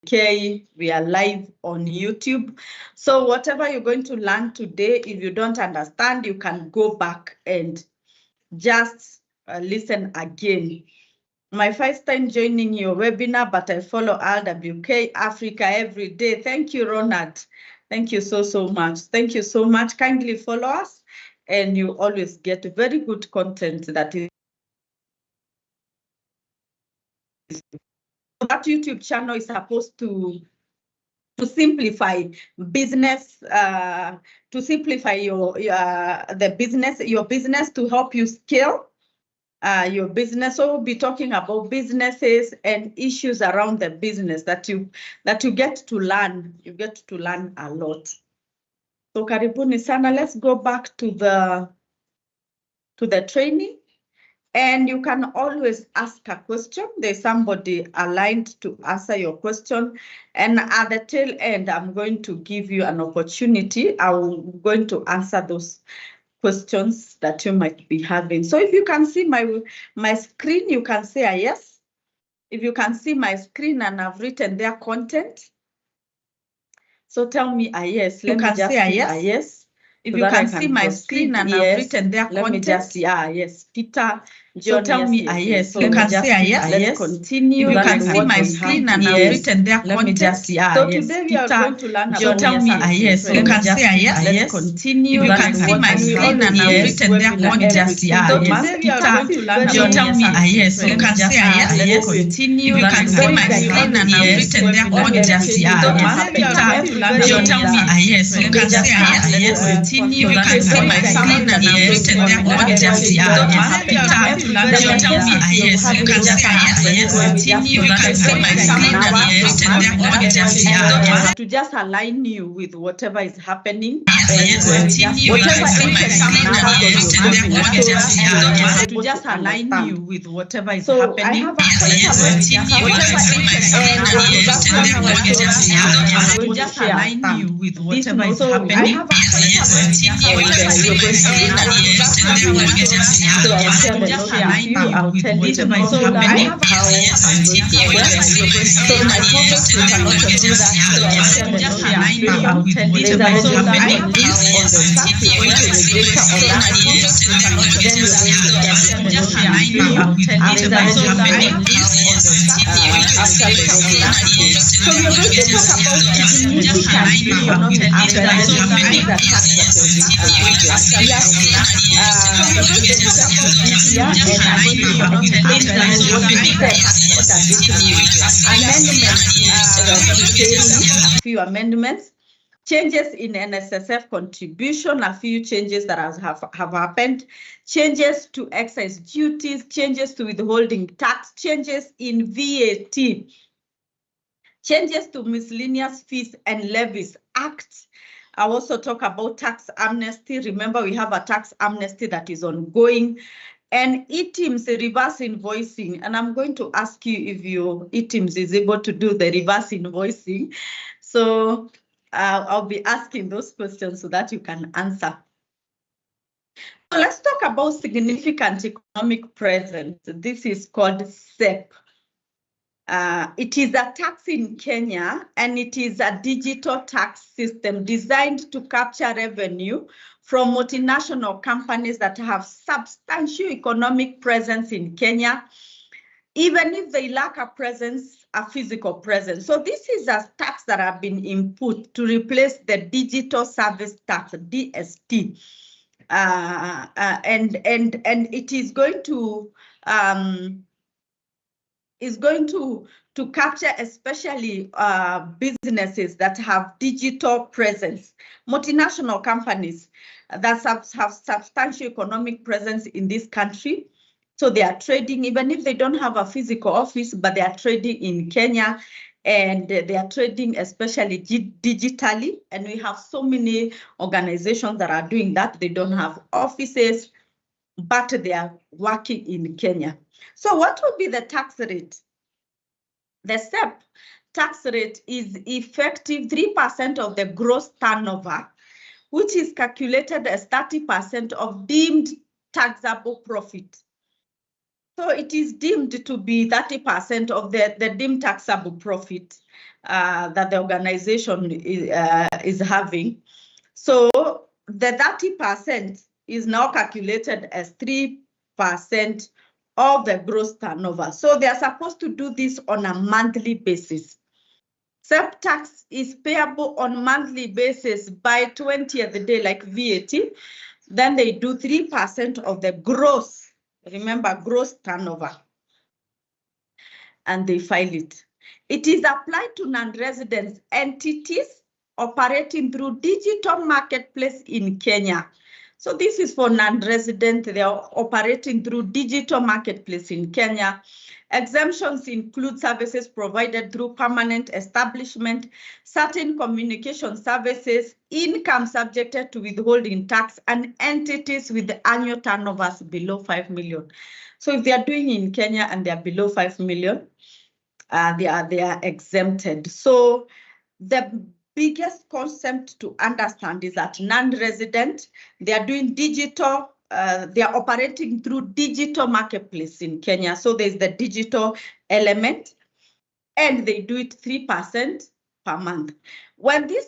K. We are live on YouTube. So whatever you're going to learn today, if you don't understand, you can go back and just listen again. My first time joining your webinar, but I follow RWK Africa every day. Thank you, Ronald. Thank you so much. Thank you so much. Kindly follow us, and you always get very good content that is. That YouTube channel is supposed to simplify business, to simplify your business, to help you scale your business. So we'll be talking about businesses and issues around the business that you get to learn. You get to learn a lot. So karibuni sana. Let's go back to the training. And you can always ask a question. There's somebody aligned to answer your question. And at the tail end, I'm going to give you an opportunity. I'm going to answer those questions that you might be having. So if you can see my screen, you can say a yes. If you can see my screen and I've written their content, so tell me a yes. Let me just say a yes. If you can see my screen and I've written their content, let me just yes, Peter. So tell me a yes. You can say a yes. Let's continue. You can see my screen and I've written their content. Let me just see a yes. So today we are going to learn about. So tell me a yes. You can say a yes. Let's continue. You can see my screen and I've written their content. So today we are going to learn about. So tell me a yes. You can say a yes. Let's continue. You can see my screen and I've written their content. So today we are going to learn. So tell me a yes. You can say a yes. Let's continue. You can see my screen and I've written their content. So today we are going to learn. You tell me a yes. You can say a yes. Let's continue. You can see my screen and I've written their content. To just align you with whatever is happening. Yes, continue. You can see my screen and I've written their content. To just align you with whatever is happening. Yes, continue. You can see my screen and I've written their content. To just align you with whatever is happening. Yes, continue. You can see my screen and I've written their content. To just align you with whatever is happening. Yes, continue. You can see my screen and I've written their content. To just align you with whatever is happening. Yes, continue. You can see my screen and I've written their content. Just align you with whatever is happening. Yes, continue. You can see my screen and I've written their content. Just align you with whatever is happening. Yes, continue. You can see my screen and I've written their content. Just align you with whatever is happening. A few amendments. Changes in NSSF contribution, a few changes that have happened, changes to excise duties, changes to withholding tax, changes in VAT, changes to miscellaneous fees and levies act. I also talk about tax amnesty. Remember, we have a tax amnesty that is ongoing. And eTIMS, reverse invoicing. And I'm going to ask you if your eTIMS is able to do the reverse invoicing. So I'll be asking those questions so that you can answer. So let's talk about significant economic presence. This is called SEP. It is a tax in Kenya, and it is a digital tax system designed to capture revenue from multinational companies that have substantial economic presence in Kenya, even if they lack a physical presence. So this is a tax that have been input to replace the digital service tax, DST. And it is going to capture especially businesses that have digital presence, multinational companies that have substantial economic presence in this country. So they are trading, even if they don't have a physical office, but they are trading in Kenya, and they are trading especially digitally. And we have so many organizations that are doing that. They don't have offices, but they are working in Kenya. So what would be the tax rate? The SEP tax rate is effective 3% of the gross turnover, which is calculated as 30% of deemed taxable profit. So it is deemed to be 30% of the deemed taxable profit. that the organization is having. So the 30% is now calculated as 3% of the gross turnover. So they are supposed to do this on a monthly basis. Self-tax is payable on monthly basis by 20th day, like VAT. Then they do 3% of the gross, remember, gross turnover, and they file it. It is applied to non-resident entities operating through digital marketplace in Kenya. So this is for non-resident. They are operating through digital marketplace in Kenya. Exemptions include services provided through permanent establishment, certain communication services, income subjected to withholding tax, and entities with annual turnovers below 5 million. So if they are doing in Kenya and they are below 5 million, they are exempted. So the biggest concept to understand is that non-resident, they are doing digital, they are operating through digital marketplace in Kenya. So there's the digital element, and they do it 3% per month. When this,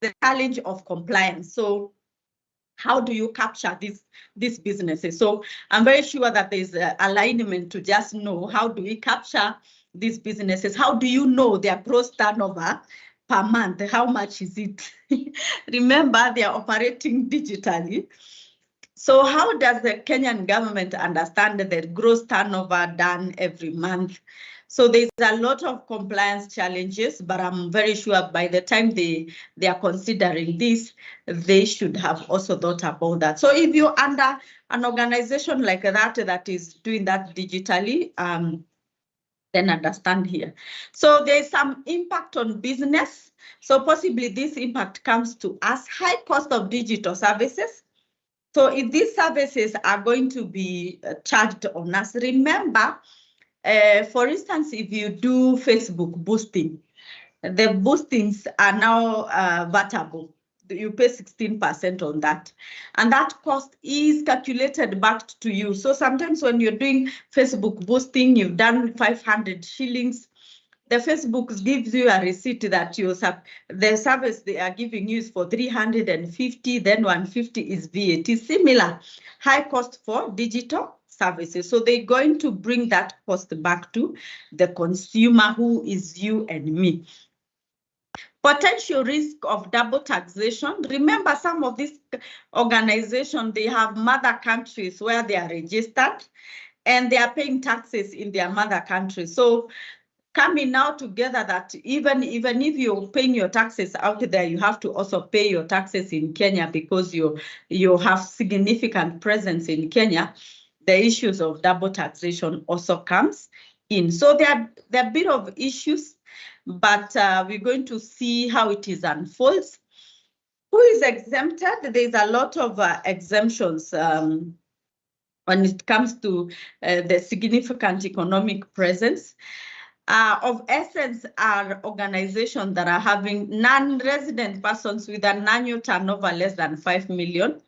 the challenge of compliance. So how do you capture these businesses? So I'm very sure that there's alignment to just know how do we capture these businesses? How do you know their gross turnover per month? How much is it? Remember, they are operating digitally. So how does the Kenyan government understand the gross turnover done every month? So there's a lot of compliance challenges, but I'm very sure by the time they are considering this, they should have also thought about that. So if you're under an organization like that is doing that digitally, then understand here. So there's some impact on business. So possibly this impact comes to us, high cost of digital services. So if these services are going to be charged on us, remember, for instance, if you do Facebook boosting, the boostings are now vatable. You pay 16% on that. And that cost is calculated back to you. So sometimes when you're doing Facebook boosting, you've done 500 shillings. The Facebook gives you a receipt that the service they are giving you is for 350, then 150 is VAT. Similar, high cost for digital services. So they're going to bring that cost back to the consumer, who is you and me. Potential risk of double taxation. Remember, some of these organizations, they have mother countries where they are registered and they are paying taxes in their mother country. So coming now together that even if you're paying your taxes out there, you have to also pay your taxes in Kenya because you have significant presence in Kenya. The issues of double taxation also comes in. So there are a bit of issues, but we're going to see how it is unfolds. Who is exempted? There's a lot of exemptions when it comes to the significant economic presence. Of essence are organizations that are having non-resident persons with an annual turnover less than 5 million.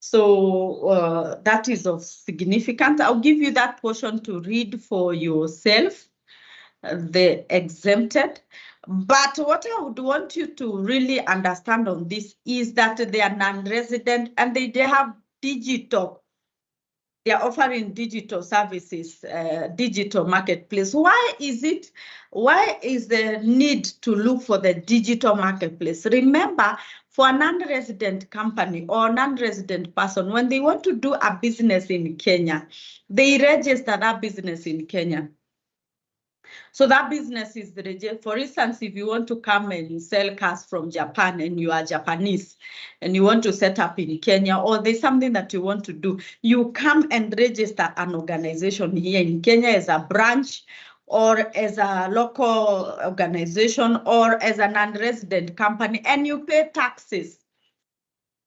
So that is of significance. I'll give you that portion to read for yourself, the exempted. But what I would want you to really understand on this is that they are non-resident and they have digital. They are offering digital services, digital marketplace. Why is the need to look for the digital marketplace? Remember, for a non-resident company or non-resident person, when they want to do a business in Kenya, they register that business in Kenya. So that business is registered. For instance, if you want to come and sell cars from Japan and you are Japanese and you want to set up in Kenya, or there's something that you want to do, you come and register an organization here in Kenya as a branch or as a local organization or as a non-resident company, and you pay taxes.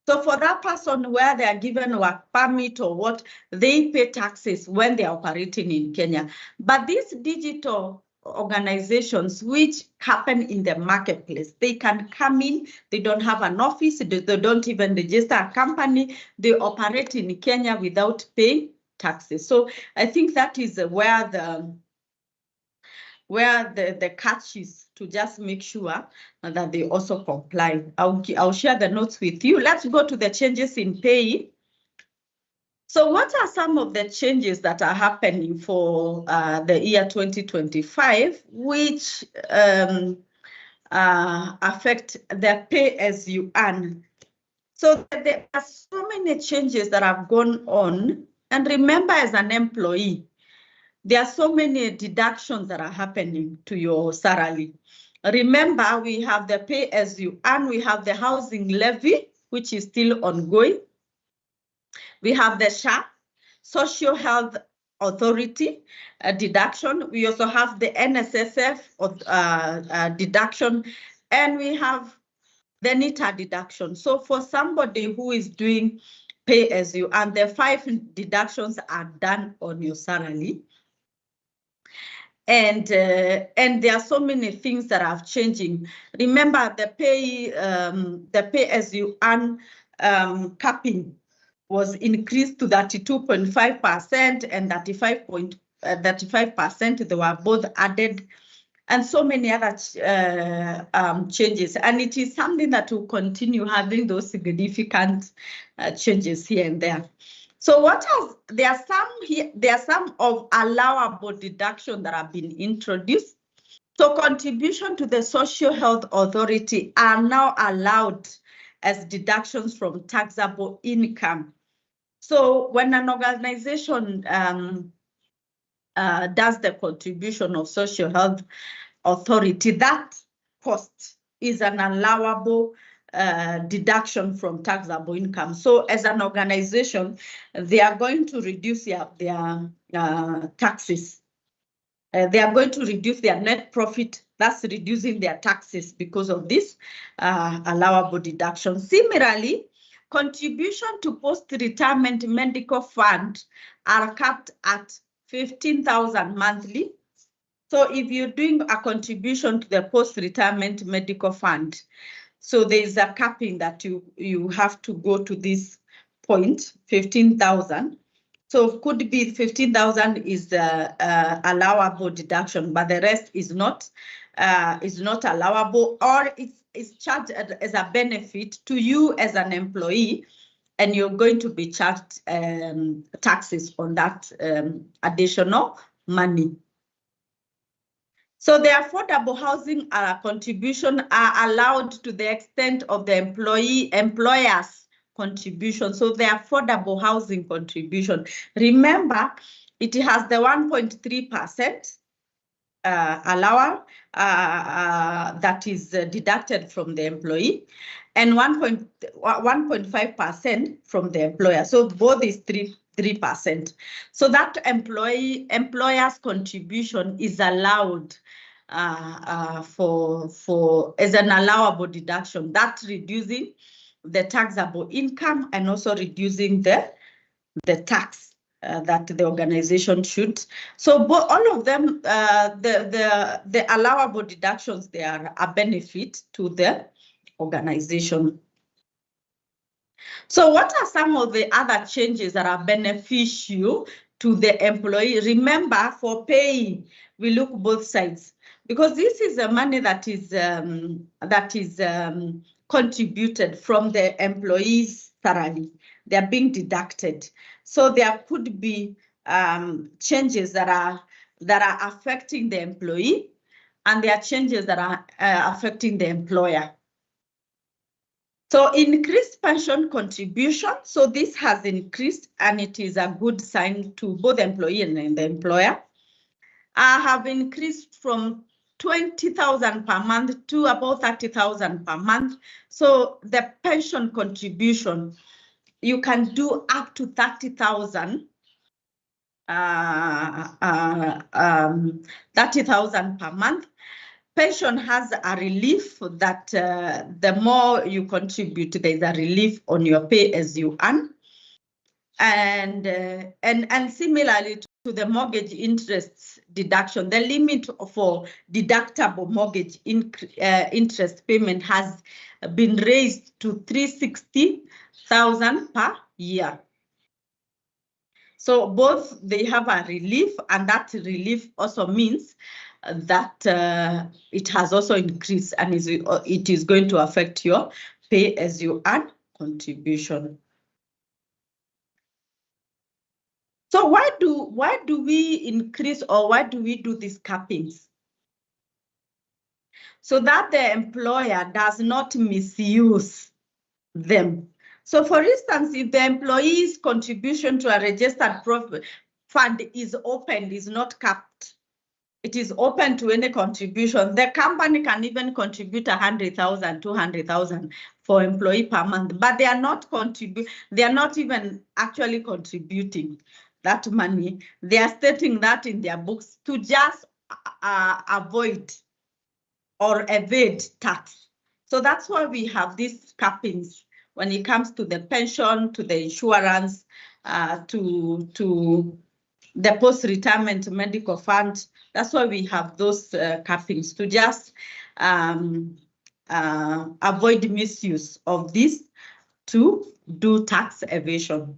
So for that person where they are given work permit or what, they pay taxes when they are operating in Kenya. But these digital organizations which happen in the marketplace, they can come in, they don't have an office, they don't even register a company, they operate in Kenya without paying taxes. So I think that is where the catch is, to just make sure that they also comply. I'll share the notes with you. Let's go to the changes in pay. So what are some of the changes that are happening for the year 2025, which affect the pay as you earn? So there are so many changes that have gone on. And remember, as an employee, there are so many deductions that are happening to your salary. Remember, we have the pay as you earn, we have the housing levy, which is still ongoing. We have the SHA, Social Health Authority deduction. We also have the NSSF deduction, and we have the NITA deduction. So for somebody who is doing pay as you earn, the 5 deductions are done on your salary. And there are so many things that are changing. Remember, the pay as you earn capping was increased to 32.5% and 35%. They were both added, and so many other changes. And it is something that will continue having those significant changes here and there. So there are some of allowable deduction that have been introduced. So contribution to the Social Health Authority are now allowed as deductions from taxable income. So when an organization does the contribution of Social Health Authority, that cost is an allowable deduction from taxable income. So as an organization, they are going to reduce their taxes. They are going to reduce their net profit, thus reducing their taxes because of this allowable deduction. Similarly, contribution to post-retirement medical fund are capped at 15,000 monthly. So if you're doing a contribution to the post-retirement medical fund, so there is a capping that you have to go to this point, 15,000. So could be 15,000 is the allowable deduction, but the rest is not allowable, or it's charged as a benefit to you as an employee, and you're going to be charged taxes on that additional money. So the affordable housing contribution are allowed to the extent of the employer's contribution. So the affordable housing contribution, remember, it has the 1.3% allowance that is deducted from the employee, and 1.5% from the employer. So both is 3%. So that employer's contribution is allowed for as an allowable deduction. That's reducing the taxable income and also reducing the tax that the organization should. So all of them, the allowable deductions, they are a benefit to the organization. So what are some of the other changes that are beneficial to the employee? Remember, for paying, we look both sides, because this is the money that is contributed from the employee's salary. They are being deducted. So there could be changes that are affecting the employee, and there are changes that are affecting the employer. So increased pension contribution. So this has increased, and it is a good sign to both the employee and the employer. Have increased from 20,000 per month to about 30,000 per month. So the pension contribution, you can do up to 30,000. 30,000 per month. Pension has a relief that the more you contribute, there's a relief on your pay as you earn. And similarly to the mortgage interest deduction, the limit for deductible mortgage interest payment has been raised to 360,000 per year. So both, they have a relief, and that relief also means that it has also increased, and it is going to affect your pay as you earn contribution. So why do we increase, or why do we do these cappings? So that the employer does not misuse them. So for instance, if the employee's contribution to a registered profit fund is opened, is not capped, it is open to any contribution. The company can even contribute 100,000, 200,000 for employee per month, but they are not even actually contributing that money. They are stating that in their books to just avoid or evade tax. So that's why we have these cappings when it comes to the pension, to the insurance, to the post-retirement medical fund. That's why we have those cappings, to just avoid misuse of this to do tax evasion.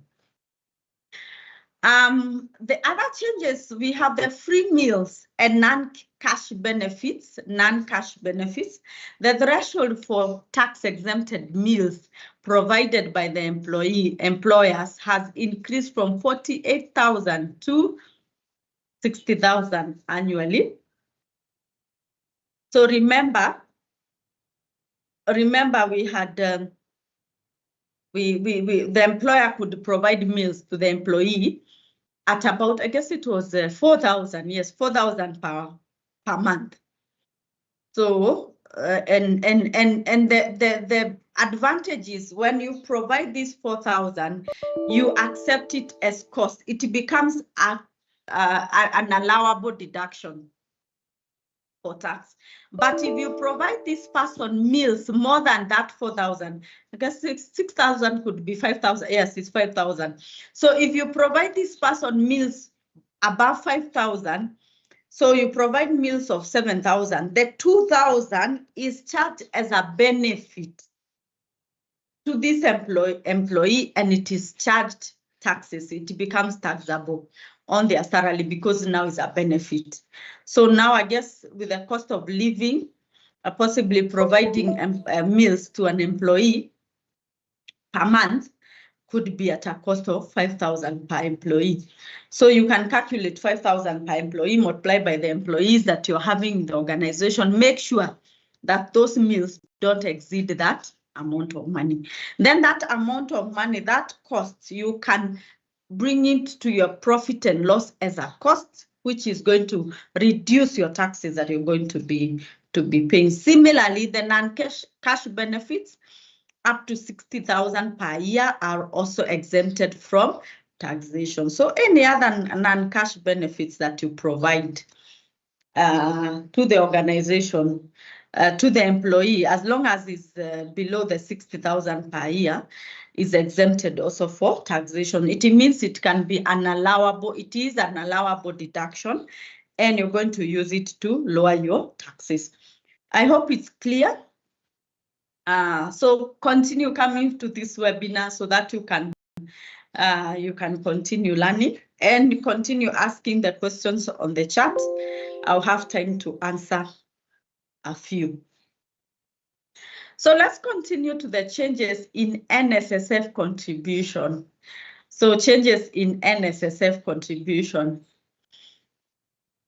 The other changes, we have the free meals and non-cash benefits. The threshold for tax-exempted meals provided by the employers has increased from 48,000 to 60,000 annually. So remember we had the employer could provide meals to the employee at about, I guess it was 4,000, yes, 4,000 per month. So and the advantage is when you provide this 4,000, you accept it as cost. It becomes an allowable deduction for tax. But if you provide this person meals more than that 4,000, I guess 6,000 could be 5,000. Yes, it's 5,000. So if you provide this person meals above 5,000, so you provide meals of 7,000, the 2,000 is charged as a benefit to this employee, and it is charged taxes. It becomes taxable on their salary because now it's a benefit. So now I guess with the cost of living, possibly providing meals to an employee per month could be at a cost of 5,000 per employee. So you can calculate 5,000 per employee, multiply by the employees that you're having in the organization. Make sure that those meals don't exceed that amount of money. Then that amount of money, that cost, you can bring it to your profit and loss as a cost, which is going to reduce your taxes that you're going to be paying. Similarly, the non-cash benefits up to 60,000 per year are also exempted from taxation. So any other non-cash benefits that you provide to the organization, to the employee, as long as it's below the 60,000 per year, is exempted also for taxation. It means it can be it is an allowable deduction, and you're going to use it to lower your taxes. I hope it's clear. So continue coming to this webinar so that you can continue learning and continue asking the questions on the chat. I'll have time to answer a few. So let's continue to the changes in NSSF contribution. So changes in NSSF contribution.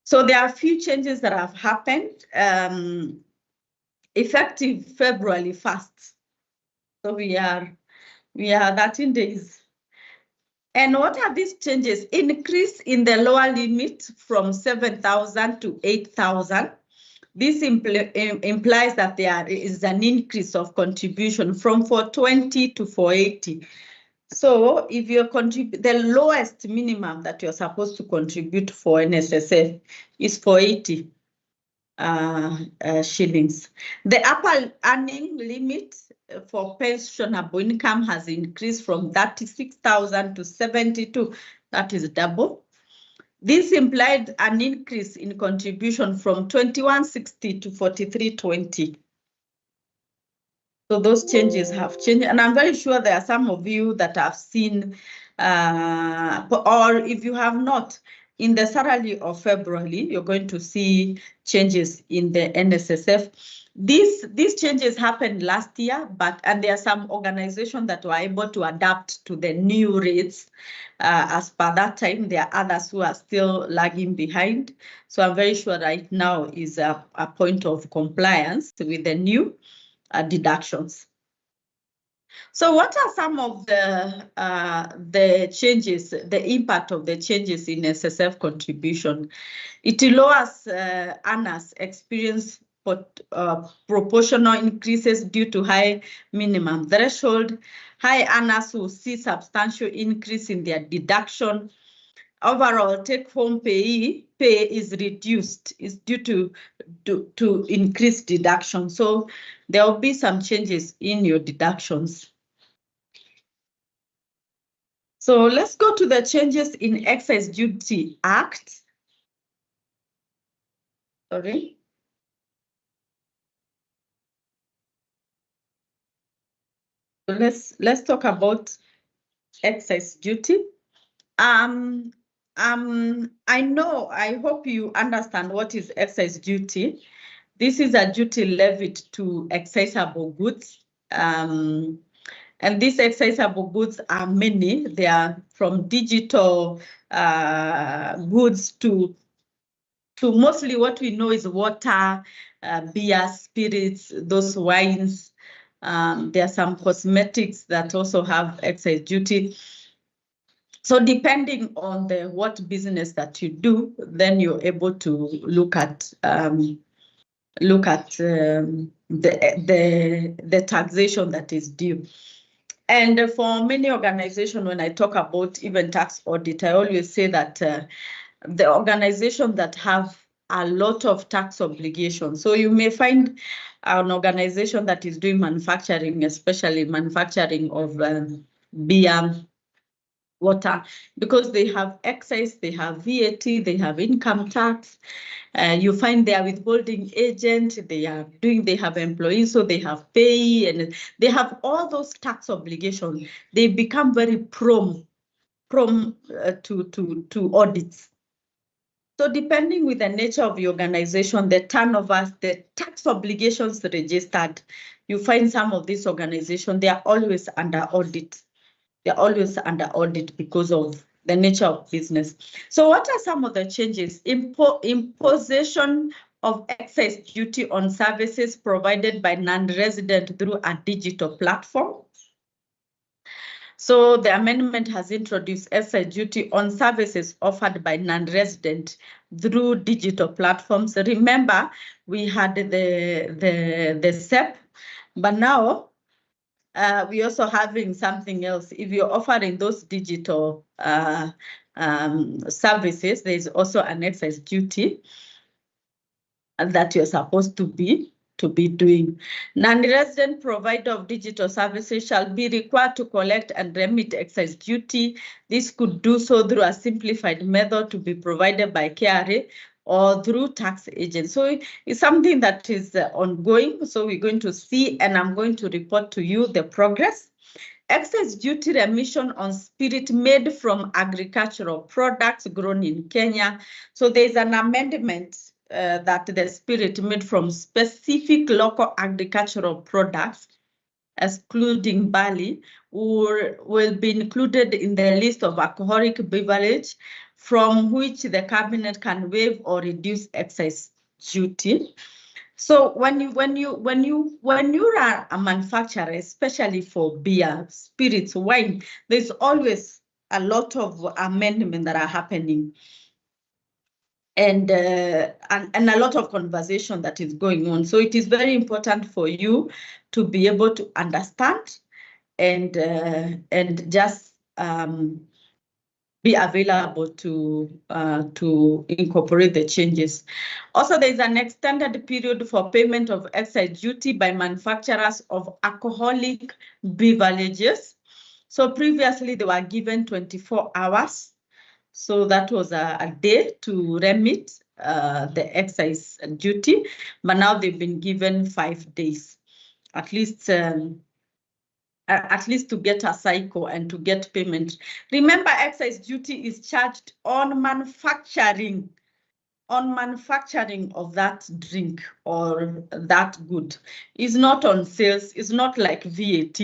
So there are a few changes that have happened effective February 1st. So we are 13 days. And what are these changes? Increase in the lower limit from 7,000 to 8,000. This implies that there is an increase of contribution from 420 to 480. So if you contribute, the lowest minimum that you're supposed to contribute for NSSF is 480 shillings. The upper earning limit for pensionable income has increased from 36,000 to 72. That is double. This implied an increase in contribution from 2160 to 4320. So those changes have changed, and I'm very sure there are some of you that have seen or if you have not, in the salary of February, you're going to see changes in the NSSF. These changes happened last year, and there are some organizations that were able to adapt to the new rates. As per that time, there are others who are still lagging behind. So I'm very sure right now is a point of compliance with the new deductions. So what are some of the changes, the impact of the changes in SSF contribution? It lowers earners experience proportional increases due to high minimum threshold. High earners will see substantial increase in their deduction. Overall take-home pay is reduced, is due to increased deduction. So there will be some changes in your deductions. So let's go to the changes in Excise Duty Act. Sorry. So let's talk about excise duty. I hope you understand what is excise duty. This is a duty levied to excisable goods. And these excisable goods are many. They are from digital goods to mostly what we know is water, beer, spirits, those wines. There are some cosmetics that also have excise duty. So depending on what business that you do, then you're able to look at the taxation that is due. And for many organizations, when I talk about even tax audit, I always say that the organizations that have a lot of tax obligations. So you may find an organization that is doing manufacturing, especially manufacturing of beer, water, because they have excise, they have VAT, they have income tax. You find they are withholding agent, they have employees, so they have pay, and they have all those tax obligations. They become very prone to audits. So depending with the nature of the organization, the turnover, the tax obligations registered, you find some of these organizations, they are always under audit. They're always under audit because of the nature of business. So what are some of the changes? Imposition of excise duty on services provided by non-resident through a digital platform. So the amendment has introduced excise duty on services offered by non-resident through digital platforms. Remember, we had the SEP, but now we're also having something else. If you're offering those digital services, there's also an excise duty that you're supposed to be doing. Non-resident provider of digital services shall be required to collect and remit excise duty. This could do so through a simplified method to be provided by KRA or through tax agents. So it's something that is ongoing. So we're going to see, and I'm going to report to you the progress. Excise duty remission on spirit made from agricultural products grown in Kenya. So there's an amendment that the spirit made from specific local agricultural products, excluding barley, will be included in the list of alcoholic beverage from which the cabinet can waive or reduce excise duty. So when you are a manufacturer, especially for beer, spirits, wine, there's always a lot of amendments that are happening, and a lot of conversation that is going on. So it is very important for you to be able to understand and just be available to incorporate the changes. Also, there is an extended period for payment of excise duty by manufacturers of alcoholic beverages. So previously they were given 24 hours. So that was a day to remit the excise duty, but now they've been given 5 days. At least at least to get a cycle and to get payment. Remember, excise duty is charged on manufacturing of that drink or that good. It's not on sales. It's not like VAT.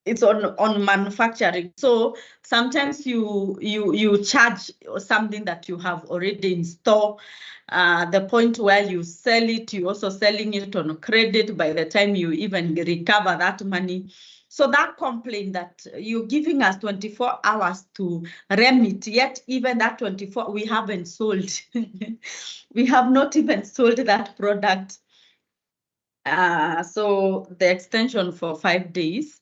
It's on manufacturing. So sometimes you charge something that you have already in store. The point where you sell it, you also selling it on credit by the time you even recover that money. So that complaint that you're giving us 24 hours to remit, yet even that 24 we haven't sold. We have not even sold that product. So the extension for 5 days,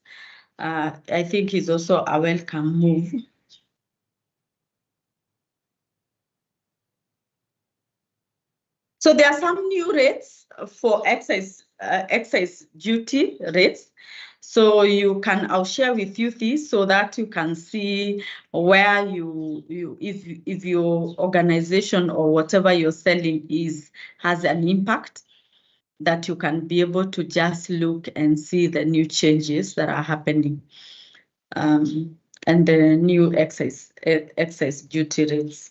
I think is also a welcome move. So there are some new rates for excise duty rates. So I'll share with you this so that you can see where if your organization or whatever you're selling has an impact, that you can be able to just look and see the new changes that are happening, and the new excise duty rates.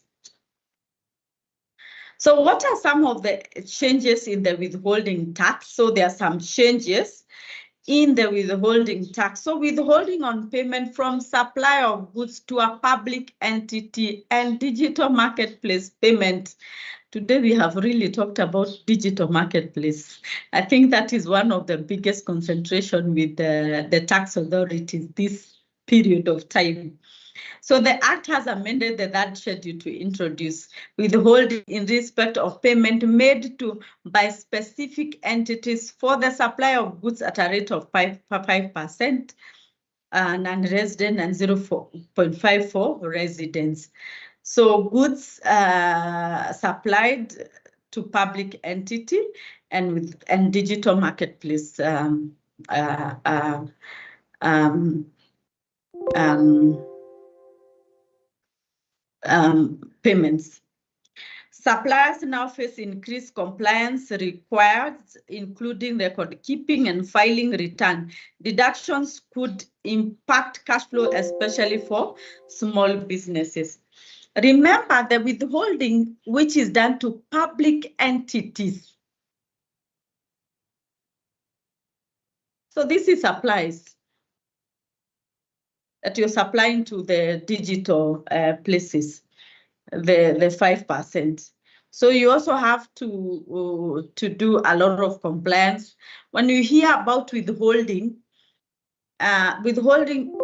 So what are some of the changes in the withholding tax? So there are some changes in the withholding tax. So withholding on payment from supply of goods to a public entity and digital marketplace payment. Today we have really talked about digital marketplace. I think that is one of the biggest concentration with the tax authorities this period of time. So the Act has amended the third schedule to introduce withholding in respect of payment made by specific entities for the supply of goods at a rate of 5%, non-resident, and 0.5 for residents. So goods supplied to public entity and digital marketplace payments. Suppliers now face increased compliance required, including record keeping and filing return. Deductions could impact cash flow, especially for small businesses. Remember the withholding, which is done to public entities. So this is supplies that you're supplying to the digital places, the 5%. So you also have to do a lot of compliance. When you hear about withholding, withholding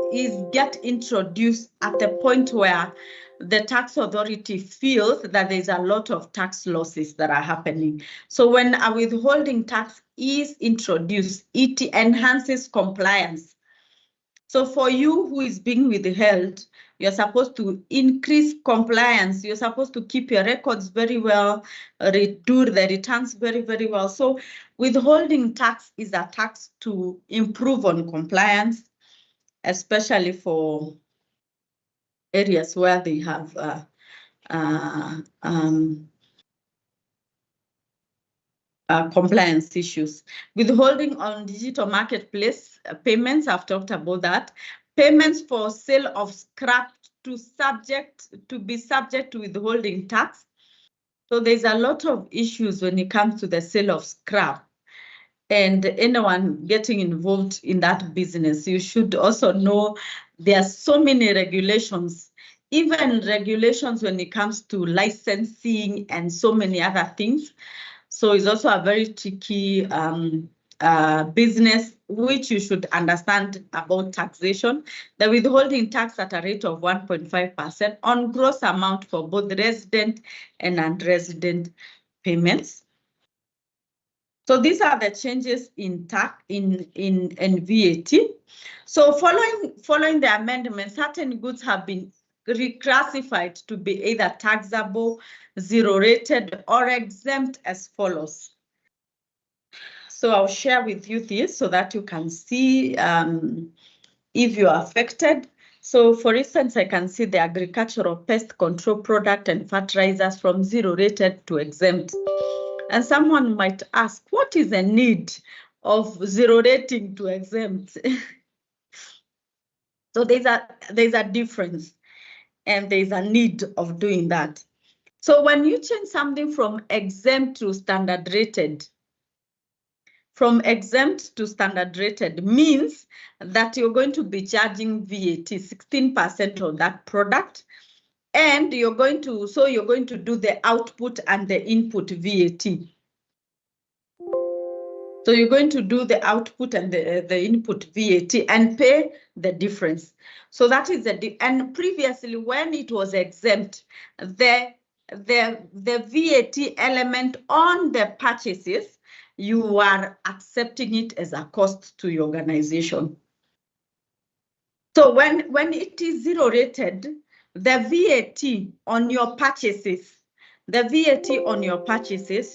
get introduced at the point where the tax authority feels that there's a lot of tax losses that are happening. So when a withholding tax is introduced, it enhances compliance. So for you who is being withheld, you're supposed to increase compliance. You're supposed to keep your records very well, do the returns very, very well. So withholding tax is a tax to improve on compliance, especially for areas where they have compliance issues. Withholding on digital marketplace payments, I've talked about that. Payments for sale of scrap to be subject to withholding tax. So there's a lot of issues when it comes to the sale of scrap, and anyone getting involved in that business, you should also know there are so many regulations, even regulations when it comes to licensing and so many other things. So it's also a very tricky business, which you should understand about taxation. The withholding tax at a rate of 1.5% on gross amount for both resident and non-resident payments. So these are the changes in tax in VAT. So following the amendment, certain goods have been reclassified to be either taxable, zero rated, or exempt as follows. So I'll share with you this so that you can see if you are affected. So for instance, I can see the agricultural pest control product and fertilizers from zero rated to exempt. And someone might ask, what is the need zero rating to exempt. So there's a difference, and there's a need of doing that. So when you change something from exempt to standard rated, from exempt to standard rated means that you're going to be charging VAT 16% on that product, and you're going to do the output and the input VAT. So you're going to do the output and the input VAT and pay the difference. So that is and previously when it was exempt, the VAT element on the purchases, you are accepting it as a cost to your organization. So when it is zero rated, the VAT on your purchases,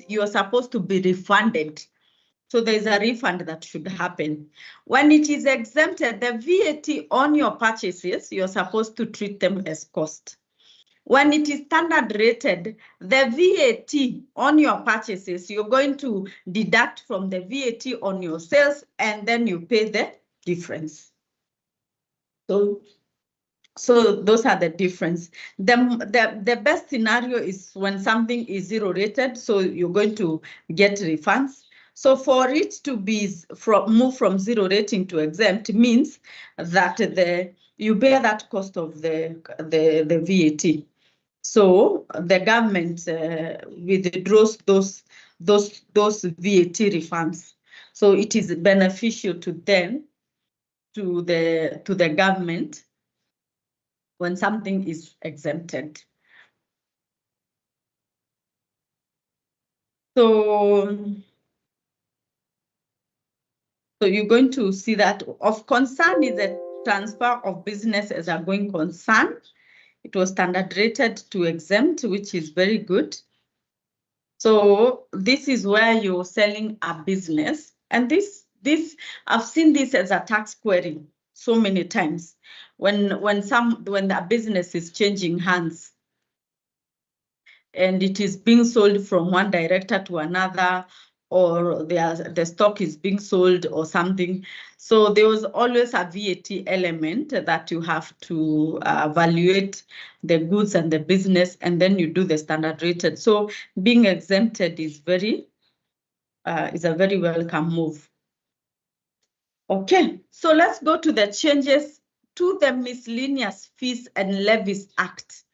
you are supposed to be refunded. So there's a refund that should happen. When it is exempted, the VAT on your purchases, you're supposed to treat them as cost. When it is standard rated, the VAT on your purchases, you're going to deduct from the VAT on your sales, and then you pay the difference. So those are the difference. The best scenario is when something is zero rated, so you're going to get refunds. So for it to be move from zero rating to exempt means that you bear that cost of the VAT. So the government withdraws those VAT refunds. So it is beneficial to them, to the government, when something is exempted. So you're going to see that of concern is the transfer of business as a going concern. It was standard rated to exempt, which is very good. So this is where you're selling a business, and this I've seen this as a tax query so many times when the business is changing hands and it is being sold from one director to another, or the stock is being sold or something. So there was always a VAT element that you have to evaluate the goods and the business, and then you do the standard rated. So being exempted is a very welcome move. Okay, so let's go to the changes to the Miscellaneous Fees and Levies Act.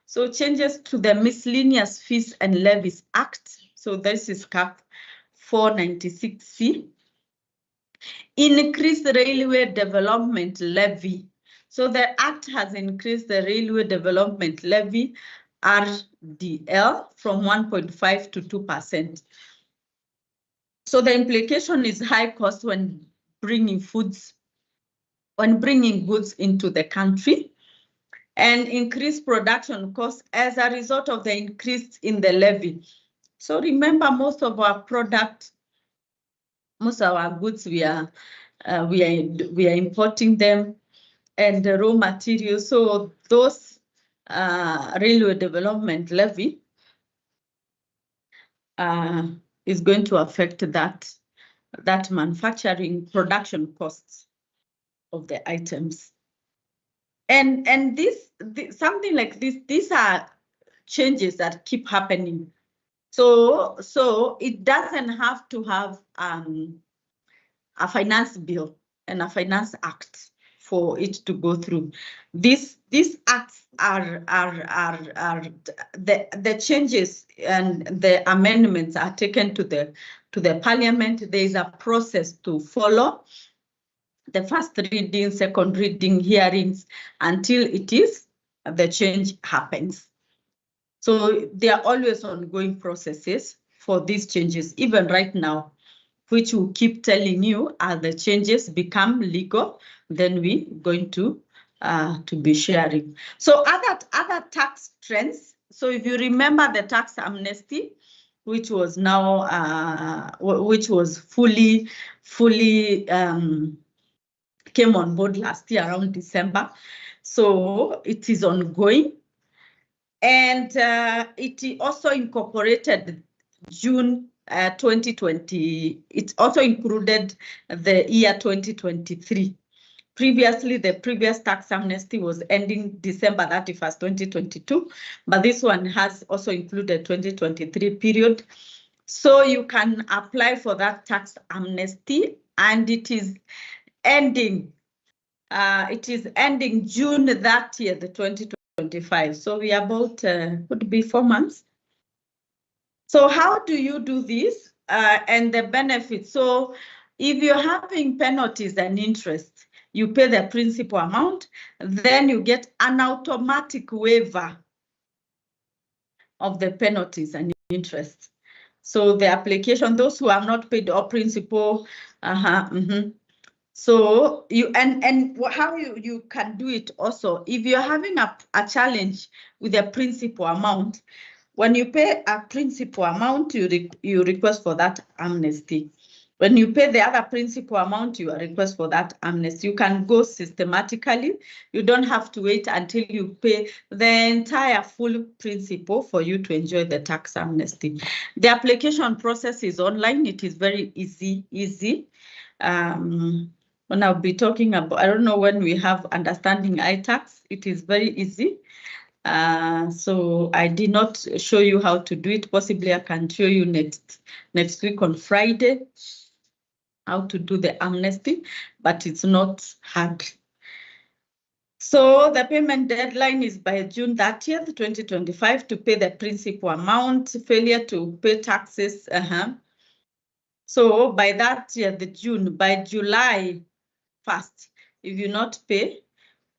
So changes to the Miscellaneous Fees and Levies Act. So this is Cap 496C. Increase the Railway Development Levy. So the Act has increased the Railway Development Levy, RDL, from 1.5 to 2%. So the implication is high cost when bringing goods into the country, and increased production costs as a result of the increase in the levy. So remember, most of our goods, we are importing them, and the raw materials. So those railway development levy is going to affect that manufacturing production costs of the items. And something like this, these are changes that keep happening. So it doesn't have to have a finance bill and a finance act for it to go through. These acts are the changes and the amendments are taken to the parliament. There is a process to follow. The first reading, second reading, hearings, until the change happens. So there are always ongoing processes for these changes, even right now, which we'll keep telling you as the changes become legal, then we're going to be sharing. So other tax trends. So if you remember the tax amnesty, which was now which was fully came on board last year around December. So it is ongoing, and it also incorporated June 2020. It also included the year 2023. Previously, the previous tax amnesty was ending December 31st, 2022, but this one has also included 2023 period. So you can apply for that tax amnesty, and it is ending. It is ending June that year, the 2025. So we are about would be 4 months. So how do you do this and the benefits? So if you're having penalties and interest, you pay the principal amount, then you get an automatic waiver of the penalties and interest. So the application, those who have not paid all principal, so you and how you can do it also, if you're having a challenge with the principal amount, when you pay a principal amount, you request for that amnesty. When you pay the other principal amount, you request for that amnesty. You can go systematically. You don't have to wait until you pay the entire full principal for you to enjoy the tax amnesty. The application process is online. It is very easy. When I'll be talking about, I don't know when we have understanding iTax, it is very easy. So I did not show you how to do it. Possibly I can show you next week on Friday how to do the amnesty, but it's not hard. So the payment deadline is by June 30th, 2025 to pay the principal amount. Failure to pay taxes. So by that year, by July 1st, if you not pay,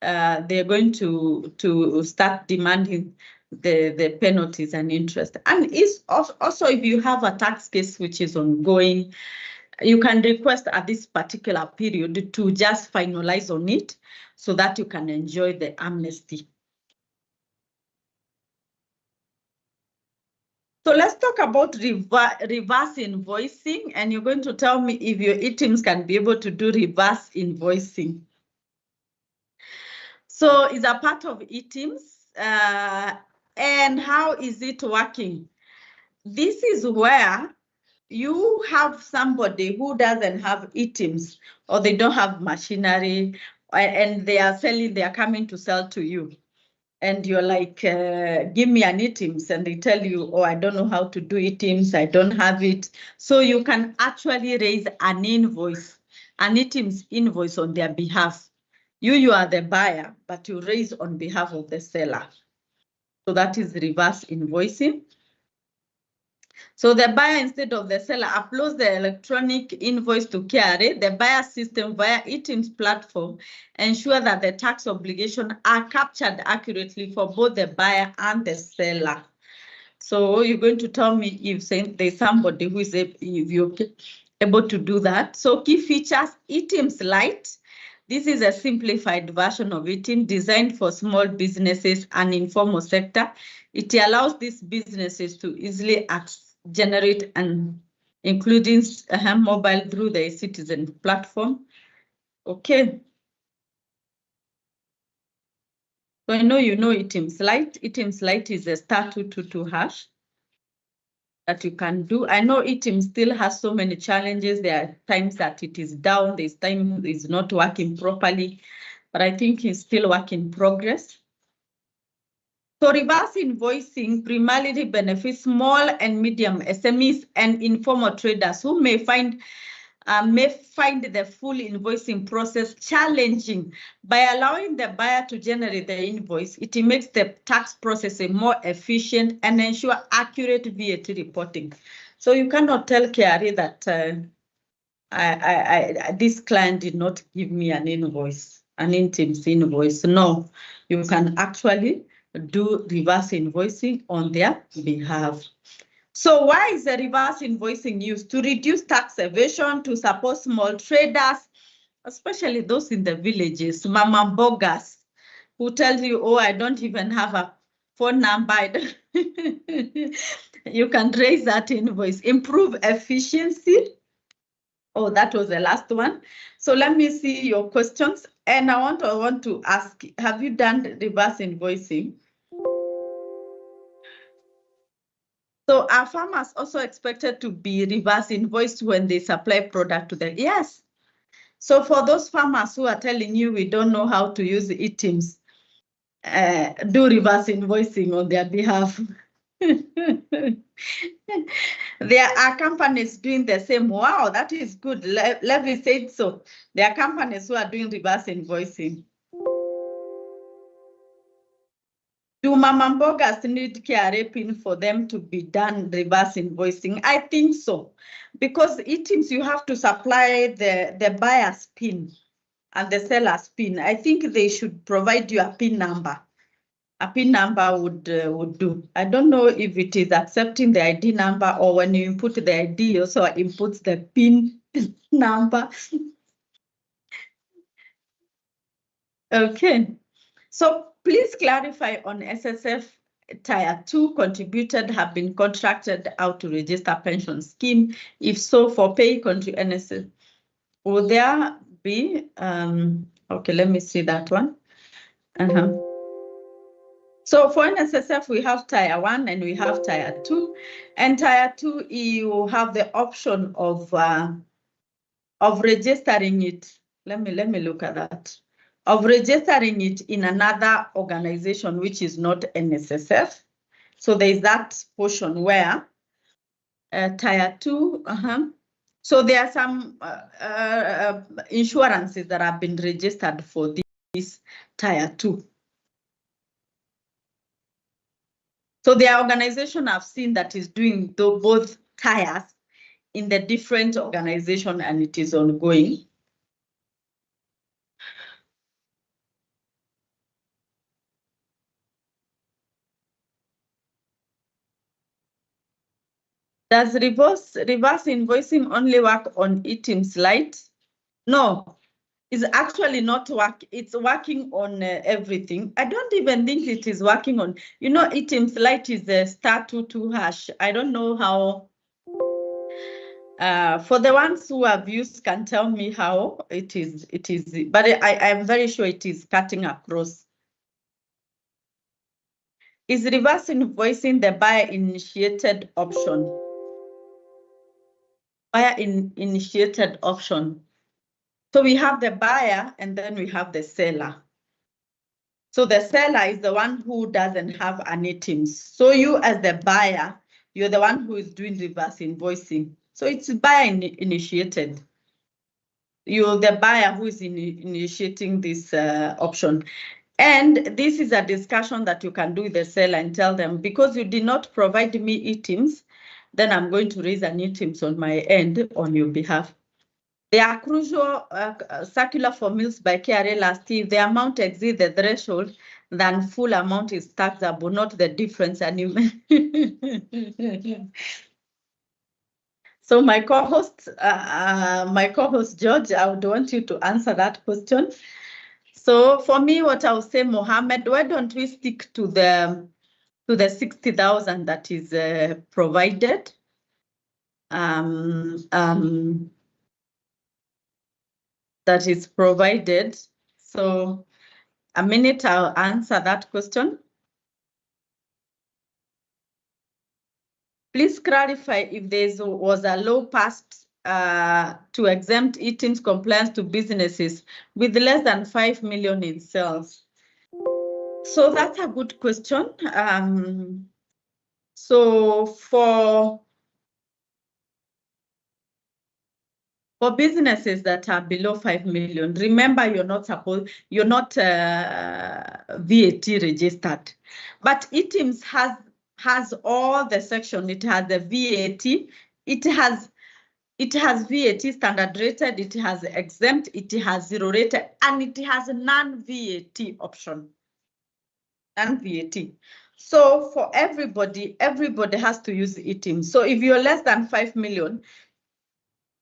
they're going to start demanding the penalties and interest. And it's also if you have a tax case which is ongoing, you can request at this particular period to just finalize on it so that you can enjoy the amnesty. So let's talk about reverse invoicing, and you're going to tell me if your e-teams can be able to do reverse invoicing. So it's a part of e-teams, and how is it working? This is where you have somebody who doesn't have e-teams, or they don't have machinery, and they are coming to sell to you. And you're like, give me an e-teams, and they tell you, oh, I don't know how to do e-teams, I don't have it. So you can actually raise an invoice, an e-teams invoice on their behalf. You are the buyer, but you raise on behalf of the seller. So that is reverse invoicing. So the buyer, instead of the seller, uploads the electronic invoice to KRA. The buyer system via e-teams platform ensure that the tax obligations are captured accurately for both the buyer and the seller. So you're going to tell me if there's somebody who is able to do that. So key features: e-teams Lite. This is a simplified version of e-teams designed for small businesses and informal sector. It allows these businesses to easily generate and including mobile through the Citizen platform. Okay. So I know you know e-teams Lite. e-teams Lite is a *222# that you can do. I know e-teams still has so many challenges. There are times that it is down. There's time it's not working properly, but I think it's still work in progress. So reverse invoicing primarily benefits small and medium SMEs and informal traders who may find the full invoicing process challenging. By allowing the buyer to generate the invoice, it makes the tax processing more efficient and ensure accurate VAT reporting. So you cannot tell KRA that this client did not give me an invoice, an e-teams invoice. No, you can actually do reverse invoicing on their behalf. So why is the reverse invoicing used? To reduce tax evasion, to support small traders, especially those in the villages, mama bogas, who tell you, oh, I don't even have a phone number. You can raise that invoice. Improve efficiency. Oh, that was the last one. So let me see your questions. And I want to ask, have you done reverse invoicing? So are farmers also expected to be reverse invoiced when they supply product to them? Yes. So for those farmers who are telling you we don't know how to use e-teams, do reverse invoicing on their behalf. There are companies doing the same. Wow, that is good. Levy said so. There are companies who are doing reverse invoicing. Do mama mbogas need KRA PIN for them to be done reverse invoicing? I think so, because e-teams you have to supply the buyer's PIN and the seller's PIN. I think they should provide you a PIN number. A PIN number would do. I don't know if it is accepting the ID number, or when you input the ID, also inputs the PIN number. Okay. So please clarify on SSF Tier 2 contributed have been contracted out to register pension scheme. If so, for pay country NSS, will there be, okay, let me see that one. So for NSSF, we have Tier 1 and we have Tier 2. And Tier 2, you have the option of registering it. Let me look at that. Of registering it in another organization, which is not NSSF. So there's that portion where Tier 2, So there are some insurances that have been registered for this Tier 2. So the organization I've seen that is doing both tiers in the different organization, and it is ongoing. Does reverse invoicing only work on e-teams Lite? No, it's actually not work. It's working on everything. I don't even think it is working on, e-teams Lite is the *22#. I don't know how. For the ones who have used, can tell me how it is. But I'm very sure it is cutting across. Is reverse invoicing the buyer initiated option? Buyer initiated option. So we have the buyer and then we have the seller. So the seller is the one who doesn't have an e-teams. So you as the buyer, you're the one who is doing reverse invoicing. So it's buyer initiated. You're the buyer who is initiating this option. And this is a discussion that you can do with the seller and tell them, because you did not provide me e-teams, then I'm going to raise an e-teams on my end on your behalf. The accrual circular for meals by KRA last year, if the amount exceeds the threshold, then full amount is taxable, not the difference. So my co-host George, I would want you to answer that question. So for me, what I would say, Mohammed, why don't we stick to the 60,000 that is provided? That is provided. So a minute, I'll answer that question. Please clarify if there was a law passed to exempt e-teams compliance to businesses with less than 5 million in sales. So that's a good question. So for businesses that are below 5 million, remember you're not VAT registered, but e-teams has all the section. It has the VAT, it has VAT standard rated, it has exempt, it has zero rated, and it has a non-VAT option. Non-VAT. So for everybody has to use e-teams. So if you're less than 5 million,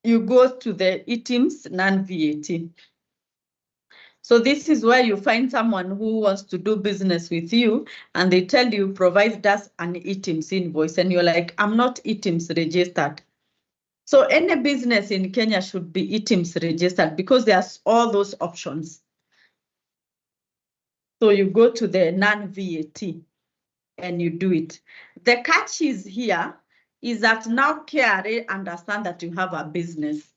you go to the e-teams non-VAT. So this is where you find someone who wants to do business with you and they tell you, provide us an e-teams invoice, and you're like, I'm not e-teams registered. So any business in Kenya should be e-teams registered because there's all those options. So you go to the non-VAT. and you do it. The catch is here is that now KRA understand that you have a business.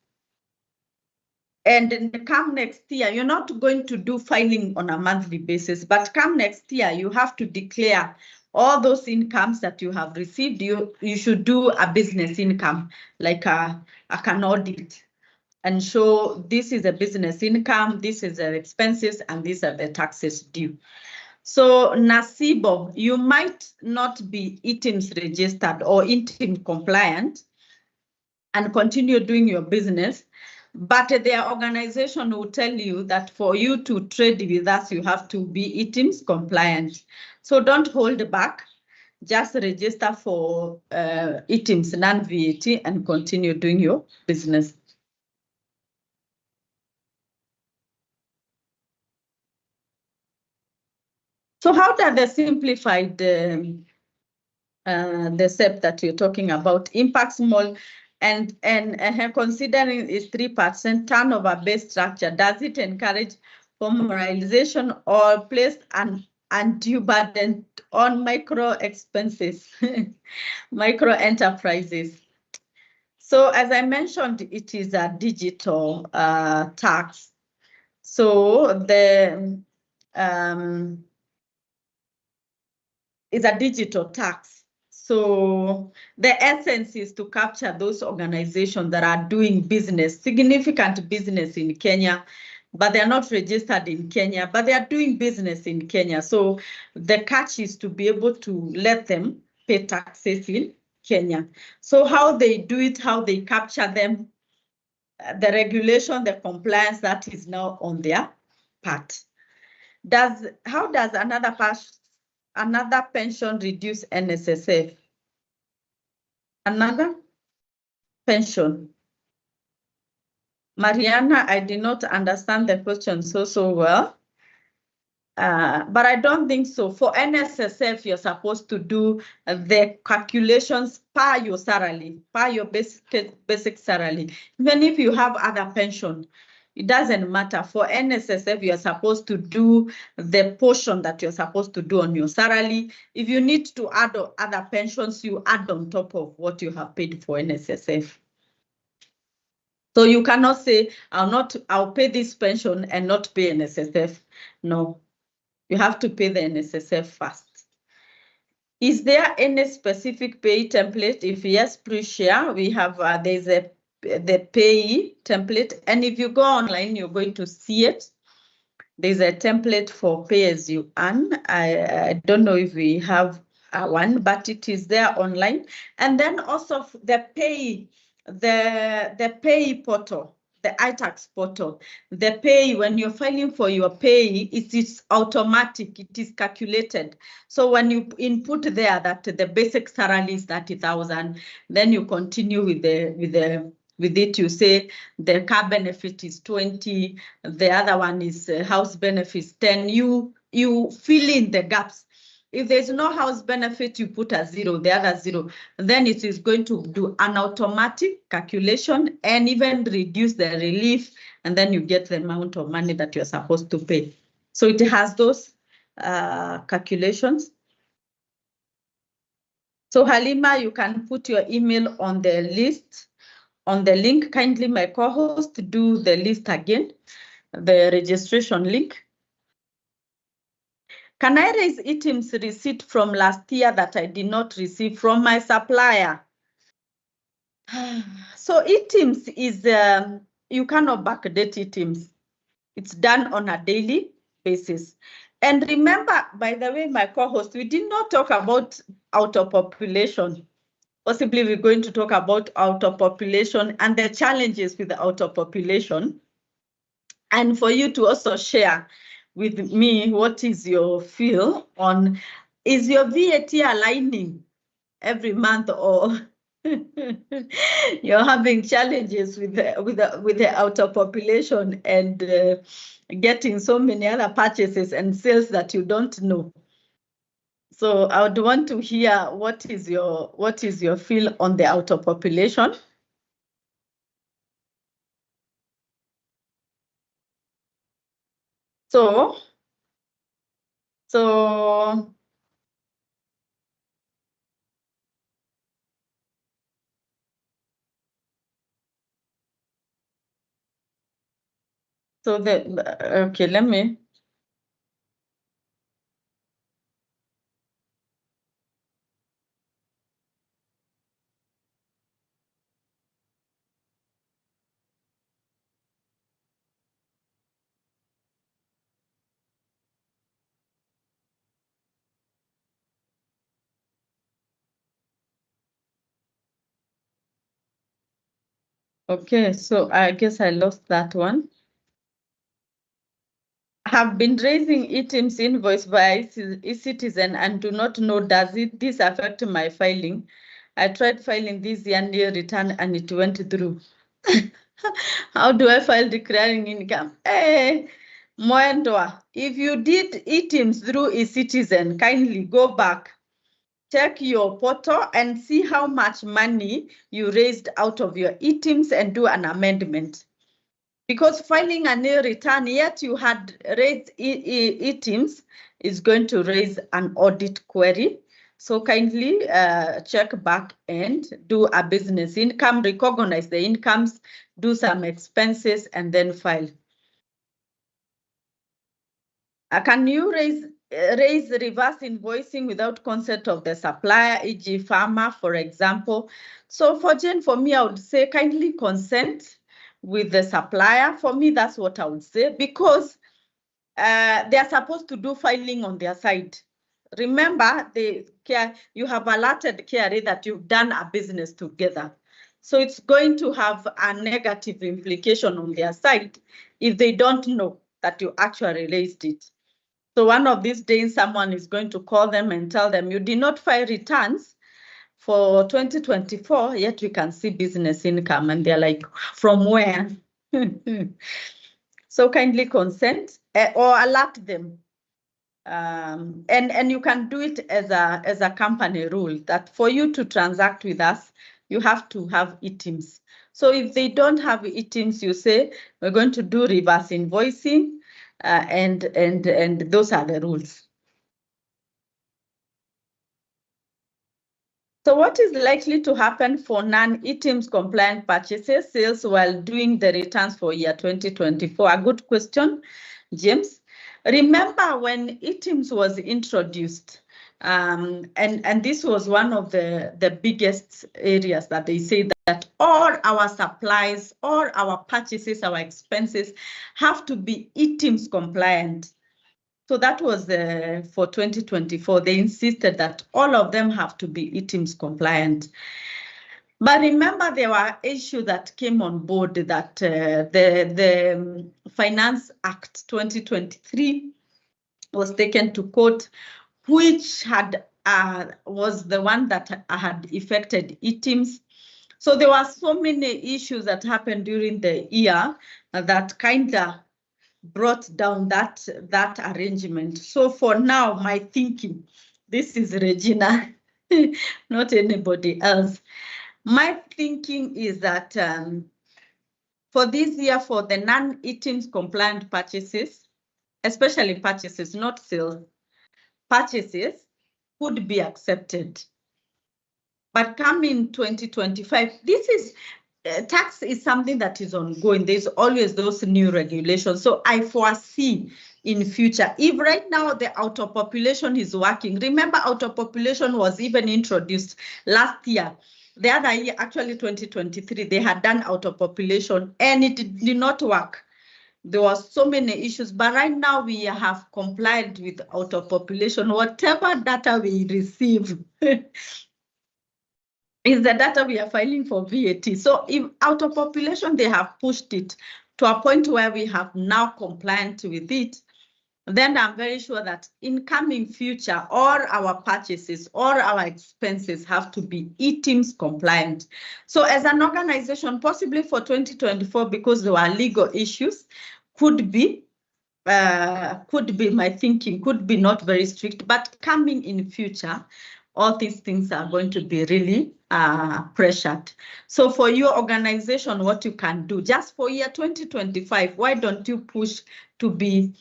And come next year, you're not going to do filing on a monthly basis, but come next year, you have to declare all those incomes that you have received. You should do a business income, like an audit, and show this is a business income, this is the expenses, and these are the taxes due. So Nasibo, you might not be ITIMS registered or ITIM compliant and continue doing your business, but their organization will tell you that for you to trade with us, you have to be ITIMS compliant. So don't hold back. Just register for ITIMS non-VAT and continue doing your business. So how does the simplified the SEP that you're talking about impact small and considering its 3% turnover-based structure, does it encourage formalization or place an undue burden on micro expenses, micro enterprises? So as I mentioned, it is a digital tax. So the it's a digital tax. So the essence is to capture those organizations that are doing business, significant business in Kenya, but they're not registered in Kenya, but they are doing business in Kenya. So the catch is to be able to let them pay taxes in Kenya. So how they do it, how they capture them, the regulation, the compliance, that is now on their part. How does another pension reduce NSSF? Another pension. Mariana, I did not understand the question so well. But I don't think so. For NSSF, you're supposed to do the calculations per your salary, per your basic salary. Even if you have other pension, it doesn't matter. For NSSF, you're supposed to do the portion that you're supposed to do on your salary. If you need to add other pensions, you add on top of what you have paid for NSSF. So you cannot say, I'll pay this pension and not pay NSSF. No, you have to pay the NSSF first. Is there any specific pay template? If yes, please share. We have, there's the pay template. And if you go online, you're going to see it. There's a template for pay as you earn. I don't know if we have one, but it is there online. And then also the pay portal, the iTax portal, the pay, when you're filing for your pay, it is automatic, it is calculated. So when you input there that the basic salary is 30,000, then you continue with it, you say the car benefit is 20, the other one is house benefits 10. You fill in the gaps. If there's no house benefit, you put a 0, the other 0. Then it is going to do an automatic calculation and even reduce the relief, and then you get the amount of money that you're supposed to pay. So it has those calculations. So Halima, you can put your email on the list, on the link. Kindly, my co-host, do the list again, the registration link. Can I raise ITIM's receipt from last year that I did not receive from my supplier? So ITIM's is, you cannot backdate ITIM's. It's done on a daily basis. And remember, by the way, my co-host, we did not talk about auto-population. Possibly we're going to talk about auto-population and the challenges with the auto-population. And for you to also share with me, what is your feel on, is your VAT aligning every month, or you're having challenges with the outer population and getting so many other purchases and sales that you don't know? So I would want to hear what is your feel on the outer population. So So okay, let me. Okay, so I guess I lost that one. Have been raising eTIMS invoice via eCitizen and do not know, does this affect my filing? I tried filing this annual return and it went through. How do I file declaring income? Hey, Moendoa, if you did eTIMS through eCitizen, kindly go back, check your portal and see how much money you raised out of your eTIMS and do an amendment. Because filing a new return, yet you had raised eTIMS, is going to raise an audit query. So kindly check back and do a business income, recognize the incomes, do some expenses, and then file. Can you raise reverse invoicing without consent of the supplier, e.g. farmer, for example? So for Jane, for me, I would say kindly consent with the supplier. For me, that's what I would say, because they are supposed to do filing on their side. Remember, you have alerted KRA that you've done a business together. So it's going to have a negative implication on their side if they don't know that you actually raised it. So one of these days, someone is going to call them and tell them, you did not file returns for 2024, yet we can see business income. And they're like, from where? So kindly consent or alert them. And you can do it as a company rule that for you to transact with us, you have to have eTIMS. So if they don't have eTIMS, you say, we're going to do reverse invoicing, and those are the rules. So what is likely to happen for non-eTIMS compliant purchases, sales while doing the returns for year 2024? A good question, James. Remember when eTIMS was introduced, and this was one of the biggest areas that they say that all our supplies, all our purchases, our expenses have to be eTIMS compliant. So that was for 2024. They insisted that all of them have to be eTIMS compliant. But remember, there were issues that came on board that the Finance Act 2023 was taken to court, which had was the one that had affected eTIMS. So there were so many issues that happened during the year that kind of brought down that arrangement. So for now, my thinking, this is Regina, not anybody else. My thinking is that for this year, for the non-eTIMS compliant purchases, especially purchases, not sales, purchases could be accepted. But coming 2025, this is tax is something that is ongoing. There's always those new regulations. So I foresee in future, if right now the auto population is working, remember auto population was even introduced last year. The other year, actually 2023, they had done auto population and it did not work. There were so many issues, but right now we have complied with auto population. Whatever data we receive is the data we are filing for VAT. So if out of population, they have pushed it to a point where we have now compliant with it, then I'm very sure that in coming future, all our purchases, all our expenses have to be eTIMS compliant. So as an organization, possibly for 2024, because there were legal issues, could be my thinking, could be not very strict, but coming in future, all these things are going to be really pressured. So for your organization, what you can do, just for year 2025, why don't you push to be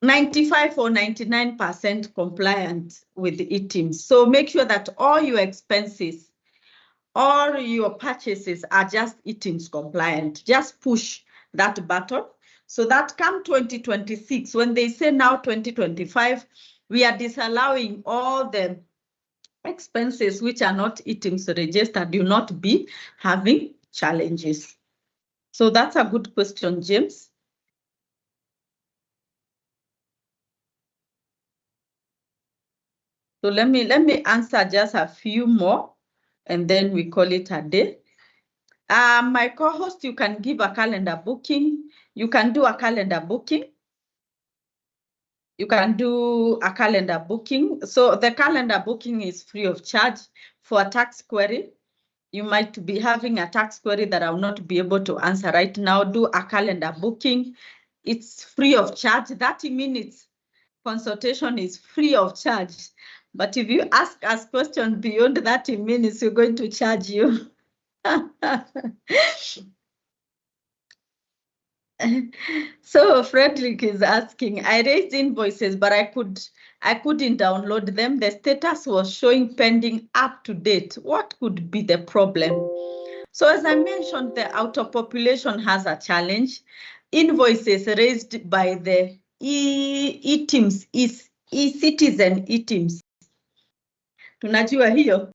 95 or 99% compliant with the eTIMS? So make sure that all your expenses, all your purchases are just eTIMS compliant. Just push that button So that come 2026, when they say now 2025, we are disallowing all the expenses which are not items registered, do not be having challenges. So that's a good question, James. So let me answer just a few more, and then we call it a day. My co-host, you can give a calendar booking. You can do a calendar booking. You can do a calendar booking. So the calendar booking is free of charge for a tax query. You might be having a tax query that I will not be able to answer right now. Do a calendar booking. It's free of charge. 30 minutes consultation is free of charge. But if you ask us questions beyond 30 minutes, we're going to charge you. So Frederick is asking, I raised invoices, but I couldn't download them. The status was showing pending up to date. What could be the problem? So as I mentioned, the outer population has a challenge. Invoices raised by the e-teams, e-citizen e-teams. Tunajua hiyo.